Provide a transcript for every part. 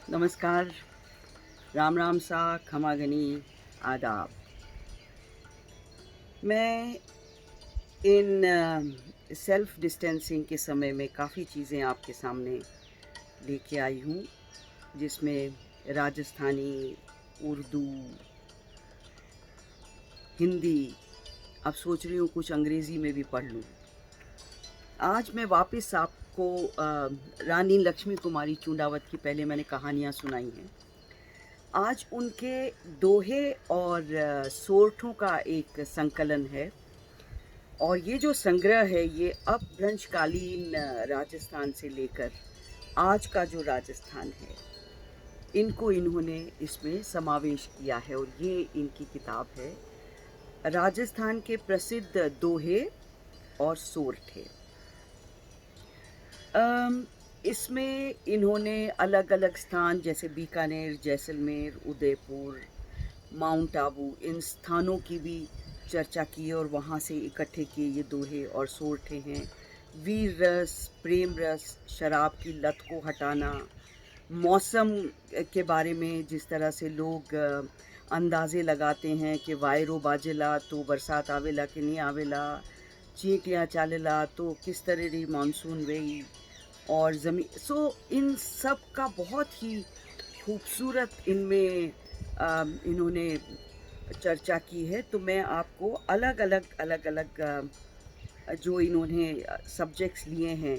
नमस्कार, राम राम सा, खमागनी, आदाब। मैं इन सेल्फ डिस्टेंसिंग के समय में काफ़ी चीज़ें आपके सामने लेके आई हूँ, जिसमें राजस्थानी, उर्दू, हिंदी, अब सोच रही हूँ कुछ अंग्रेज़ी में भी पढ़ लूँ। आज मैं वापस आपको रानी लक्ष्मी कुमारी चूंडावत की पहले मैंने कहानियाँ सुनाई हैं। आज उनके दोहे और सोरठों का एक संकलन है, और ये जो संग्रह है ये अपभ्रंशकालीन राजस्थान से लेकर आज का जो राजस्थान है, इनको इन्होंने इसमें समावेश किया है। और ये इनकी किताब है राजस्थान के प्रसिद्ध दोहे और सोरठे। इसमें इन्होंने अलग अलग स्थान जैसे बीकानेर, जैसलमेर, उदयपुर, माउंट आबू, इन स्थानों की भी चर्चा की और वहाँ से इकट्ठे किए ये दोहे और सोरठे हैं। वीर रस, प्रेम रस, शराब की लत को हटाना, मौसम के बारे में जिस तरह से लोग अंदाजे लगाते हैं कि वायरो बाजेला तो बरसात आवेला कि नहीं आवेला, चींटियाँ चालेला तो किस तरह री मानसून वेई, और इन सब का बहुत ही खूबसूरत इनमें इन्होंने चर्चा की है। तो मैं आपको अलग अलग जो इन्होंने सब्जेक्ट्स लिए हैं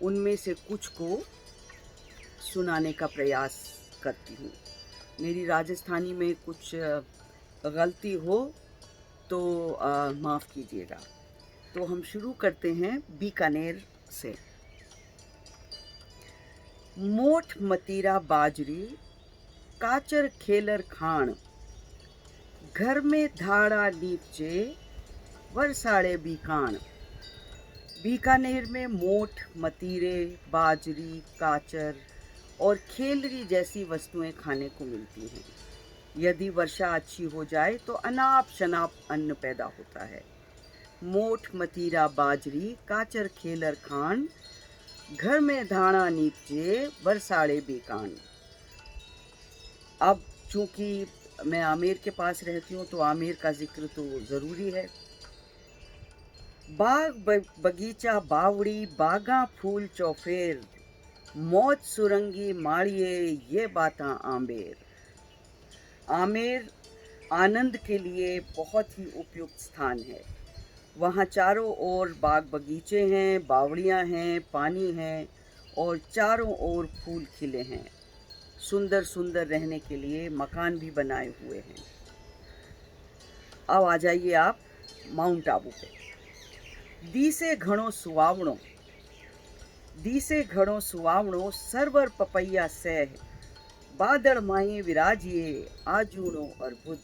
उनमें से कुछ को सुनाने का प्रयास करती हूँ। मेरी राजस्थानी में कुछ गलती हो तो माफ़ कीजिएगा। तो हम शुरू करते हैं बीकानेर से। मोठ मतीरा बाजरी, काचर खेलर खाण, घर में धाड़ा नीपचे, वरसाड़े बीकान। बीकानेर में मोठ, मतीरे, बाजरी, काचर और खेलरी जैसी वस्तुएं खाने को मिलती हैं। यदि वर्षा अच्छी हो जाए तो अनाप शनाप अन्न पैदा होता है। मोठ मतीरा बाजरी, काचर खेलर खान, घर में धाड़ा नीपचे, बरसाड़े बेकान। अब चूंकि मैं आमेर के पास रहती हूँ तो आमेर का जिक्र तो ज़रूरी है। बाग बगीचा बावड़ी, बागा फूल चौफेर, मौज सुरंगी माड़िए, ये बाता आमेर। आमेर आनंद के लिए बहुत ही उपयुक्त स्थान है। वहाँ चारों ओर बाग बगीचे हैं, बावड़ियाँ हैं, पानी है और चारों ओर फूल खिले हैं। सुंदर सुंदर रहने के लिए मकान भी बनाए हुए हैं। अब आ जाइए आप माउंट आबू पे। दीसे घणो सुवावणो, दीसे घणो सुवावणो, सरवर पपैया सह, बादल माही विराजिए, आजूणो अर्बुद।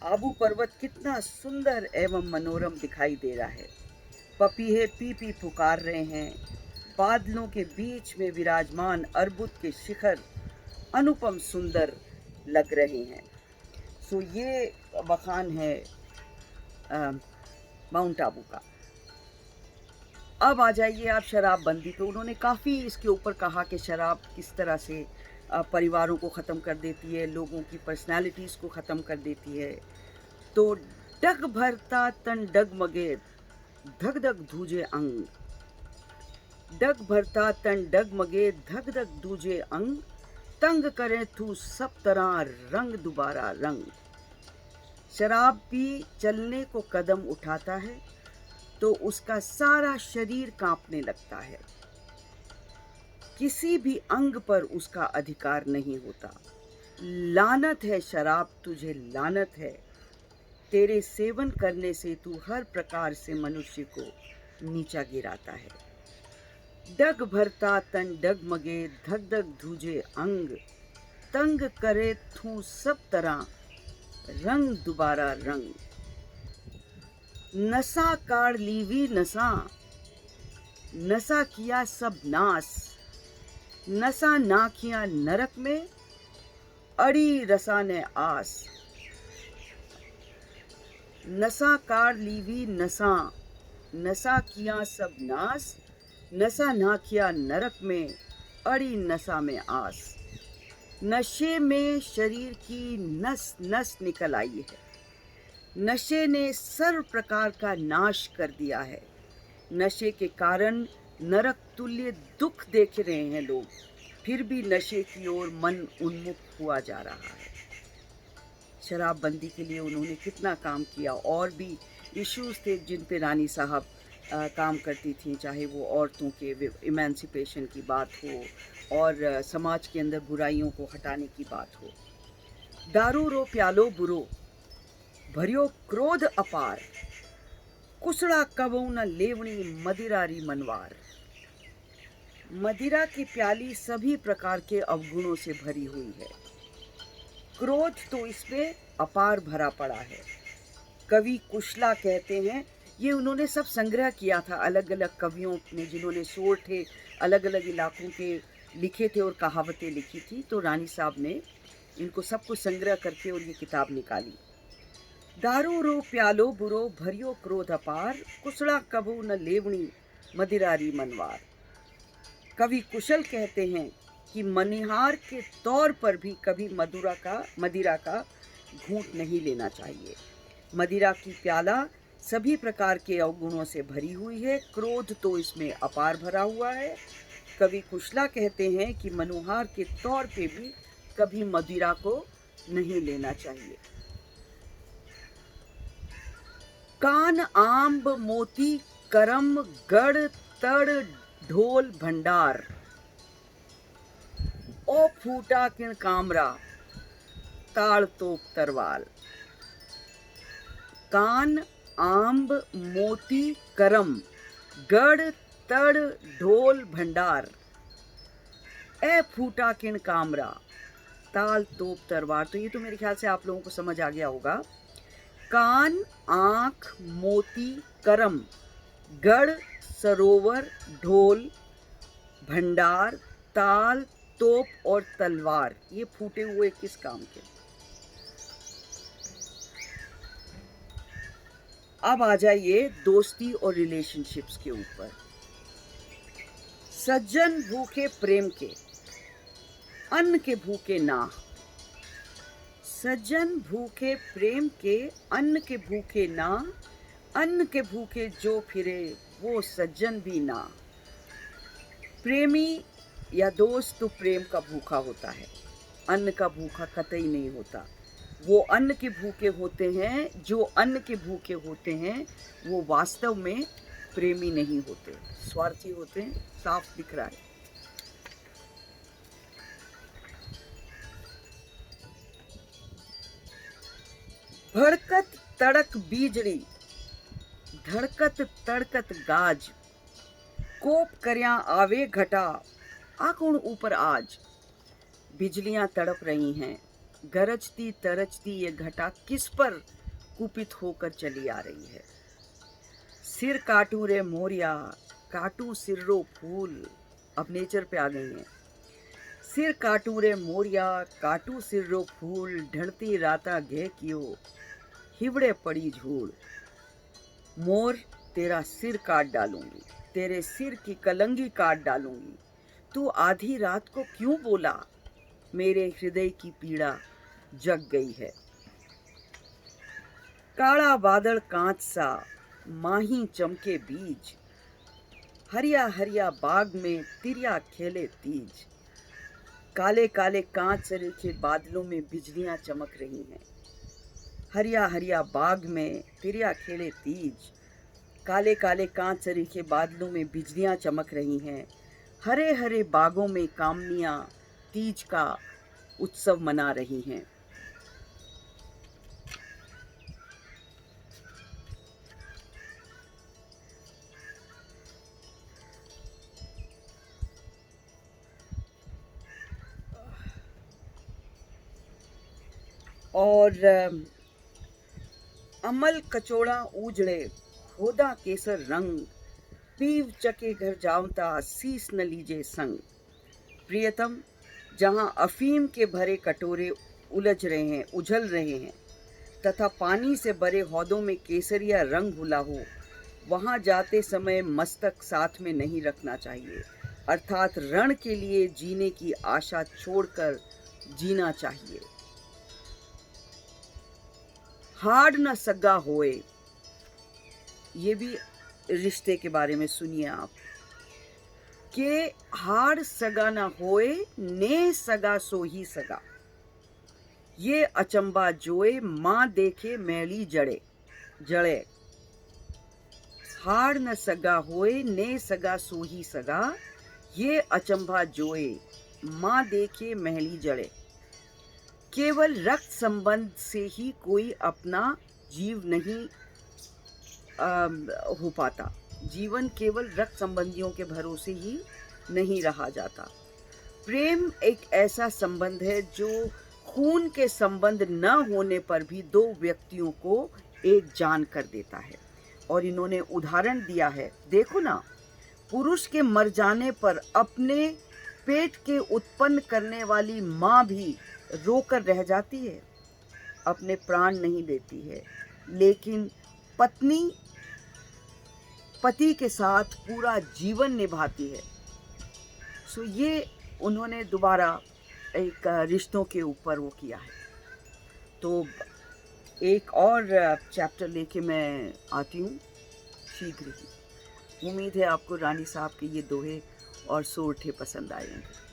आबू पर्वत कितना सुंदर एवं मनोरम दिखाई दे रहा है। पपीहे पी पी पुकार रहे हैं। बादलों के बीच में विराजमान अर्बुद के शिखर अनुपम सुंदर लग रहे हैं। सो ये बखान है माउंट आबू का। अब आ जाइए आप शराबबंदी पे। उन्होंने काफ़ी इसके ऊपर कहा कि शराब किस तरह से परिवारों को ख़त्म कर देती है, लोगों की पर्सनालिटीज़ को ख़त्म कर देती है। तो डग भरता तन डगमगे, धक धक धूजे अंग, डग भरता तन डगमगे, धक धक धूजे अंग, तंग करे तू सब तरह रंग दोबारा रंग। शराब भी चलने को कदम उठाता है तो उसका सारा शरीर कांपने लगता है। किसी भी अंग पर उसका अधिकार नहीं होता। लानत है शराब तुझे, लानत है, तेरे सेवन करने से तू हर प्रकार से मनुष्य को नीचा गिराता है। डग भरता तन डगमगे, धक धक धूजे अंग, तंग करे तू सब तरह रंग दोबारा रंग। नशा काढ़ लीवी नशा, नशा किया सब नाश, नशा ना किया नरक में, अड़ी रसा ने आस। नशा काढ़ लीवी नशा, नशा किया सब नाश, नशा ना किया नरक में, अड़ी नशा में आस, नशे में शरीर की नस नस निकल आई है। नशे ने सर्व प्रकार का नाश कर दिया है। नशे के कारण नरक तुल्य दुख देख रहे हैं लोग, फिर भी नशे की ओर मन उन्मुख हुआ जा रहा है। शराबबंदी के लिए उन्होंने कितना काम किया, और भी इश्यूज थे जिन पे रानी साहब काम करती थी, चाहे वो औरतों के इमेंसिपेशन की बात हो और समाज के अंदर बुराइयों को हटाने की बात हो। दारू रो प्यालो बुरो, भरियो क्रोध अपार, कुसड़ा कबू न लेवणी मदिरारी मनवार। मदिरा की प्याली सभी प्रकार के अवगुणों से भरी हुई है, क्रोध तो इसमें अपार भरा पड़ा है। कवि कुशला कहते हैं, ये उन्होंने सब संग्रह किया था अलग अलग कवियों ने, जिन्होंने शोर थे अलग अलग इलाकों के लिखे थे और कहावतें लिखी थी, तो रानी साहब ने इनको सबको संग्रह करके और ये किताब निकाली। दारू रो प्यालो बुरो, भरियो क्रोध अपार, कुसड़ा कबू न लेवणी मदिरारी मनवार। कवि कुशल कहते हैं कि मनिहार के तौर पर भी कभी मदिरा का घूंट नहीं लेना चाहिए। मदिरा की प्याला सभी प्रकार के अवगुणों से भरी हुई है, क्रोध तो इसमें अपार भरा हुआ है। कवि कुशला कहते हैं कि मनुहार के तौर पे भी कभी मदिरा को नहीं लेना चाहिए। कान आंब मोती करम गढ़ तड़ ढोल भंडार, ओ फूटा किण कामरा ताड़ तोप तरवाल। कान आंब मोती करम गढ़ तड़ ढोल भंडार, ए फूटा किण कामरा ताल तोप तरवार। तो ये तो मेरे ख्याल से आप लोगों को समझ आ गया होगा। कान, आंख, मोती, करम, गढ़, सरोवर, ढोल, भंडार, ताल, तोप और तलवार, ये फूटे हुए किस काम के? अब आ जाइए दोस्ती और रिलेशनशिप्स के ऊपर। सज्जन भूखे प्रेम के, अन्न के भूखे ना। सज्जन भूखे प्रेम के, अन्न के भूखे ना। अन्न के भूखे जो फिरे, वो सज्जन भी ना। प्रेमी या दोस्त तो प्रेम का भूखा होता है, अन्न का भूखा कतई नहीं होता। वो अन्न के भूखे होते हैं, जो अन्न के भूखे होते हैं वो वास्तव में प्रेमी नहीं होते, स्वार्थी होते हैं। साफ दिख रहा है। भड़कत तड़क बीजड़ी, धड़कत तड़कत गाज, कोप करया आवे घटा, आकुण ऊपर आज। बिजलियां तड़प रही हैं, गरजती तरजती ये घटा किस पर कुपित होकर चली आ रही है। सिर काटू रे मोरिया, काटू सिर्रो फूल। अब नेचर पे आ गई हैं। सिर काटू रे मोरिया, काटू सिर्रो फूल, ढलती राता घे कियो, हिवड़े पड़ी झूल। मोर तेरा सिर काट डालूंगी, तेरे सिर की कलंगी काट डालूंगी। तू आधी रात को क्यों बोला, मेरे हृदय की पीड़ा जग गई है। काला बादल कांच सा, माही चमके बीज, हरिया हरिया बाग में तिरिया खेले तीज। काले काले कांच सरीखे बादलों में बिजलियां चमक रही हैं। हरिया हरिया बाग में तिरिया खेले तीज। काले काले कांच सरीखे बादलों में बिजलियां चमक रही हैं। हरे हरे बागों में कामनियां तीज का उत्सव मना रही हैं। और अमल कचोड़ा ऊजड़े, होदा केसर रंग, पीव चके घर जावता, सीस न लीजे संग। प्रियतम, जहाँ अफीम के भरे कटोरे उछल रहे हैं तथा पानी से भरे हौदों में केसरिया रंग घुला हो, वहाँ जाते समय मस्तक साथ में नहीं रखना चाहिए। अर्थात रण के लिए जीने की आशा छोड़कर जीना चाहिए। हाड़ न सगा होए, ये भी रिश्ते के बारे में सुनिए आप, के हाड़ सगा न होए, ने सगा सो ही सगा। ये अचंबा जोए, माँ देखे मैली जड़े जड़े। हाड़ न सगा होए, ने सगा सो ही सगा। ये अचंभा जोए, माँ देखे महली जड़े। केवल रक्त संबंध से ही कोई अपना जीव नहीं हो पाता। जीवन केवल रक्त संबंधियों के भरोसे ही नहीं रहा जाता। प्रेम एक ऐसा संबंध है जो खून के संबंध न होने पर भी दो व्यक्तियों को एक जान कर देता है। और इन्होंने उदाहरण दिया है, देखो ना, पुरुष के मर जाने पर अपने पेट के उत्पन्न करने वाली माँ भी रोकर रह जाती है, अपने प्राण नहीं देती है, लेकिन पत्नी पति के साथ पूरा जीवन निभाती है। सो ये उन्होंने दोबारा एक रिश्तों के ऊपर वो किया है। तो एक और चैप्टर लेके मैं आती हूँ शीघ्र ही। उम्मीद है आपको रानी साहब के ये दोहे और सोरठे पसंद आएंगे।